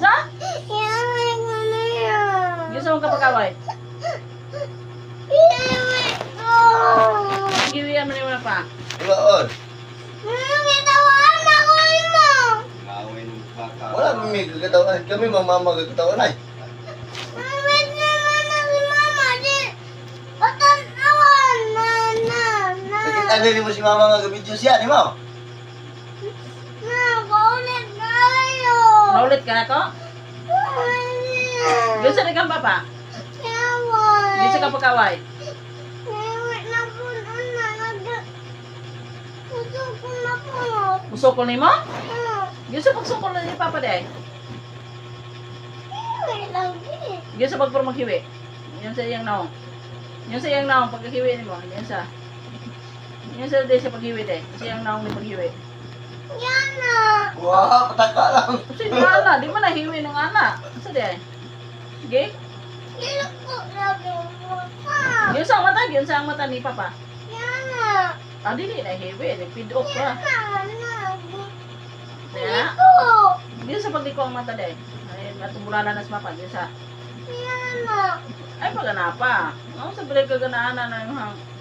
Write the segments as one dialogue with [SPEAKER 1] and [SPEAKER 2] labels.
[SPEAKER 1] Sa? Gusto mong kapag-away? Giwian mo na pa.
[SPEAKER 2] Iwaon.
[SPEAKER 3] Lawin baka.
[SPEAKER 2] Wala may kagatawan. Kami mamama kagatawan ay. Nakita na mo si mama nga gabidyo siya, di mo?
[SPEAKER 1] Naulit ka na ko? Gusto rin kang papa? Gusto ka kapag-away? Usokol ni mo? Gusto pagsukol na ni papa day? Gusto pagpuro maghiwi? Yan sa iyang naong. Yan sa iyang naong paghiwi ni mo. Yan sa. Yan sa day sa paghiwi day. Sa iyang naong ni paghiwi.
[SPEAKER 2] Wow, pataka lang.
[SPEAKER 1] Kasi yung ana, di mo nahiwi ng ana. Sa day? Okay? Yun sa mata, yun sa mata ni papa. Ah, di nahiwi. Nag-feed off pa. Ya? Yun sa pagliko ang mata day. Ay, matubulala na sa mapa. Yun sa. Ay, pagana pa. Ang sa balik ka ganaan na ng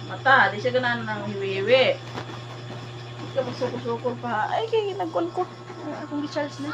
[SPEAKER 1] mata. Di siya ganaan ng hiwi-hiwi. Hindi ka magsukol-sukol pa. Ay, kaya ginagkuhan ko. Akong recharge na.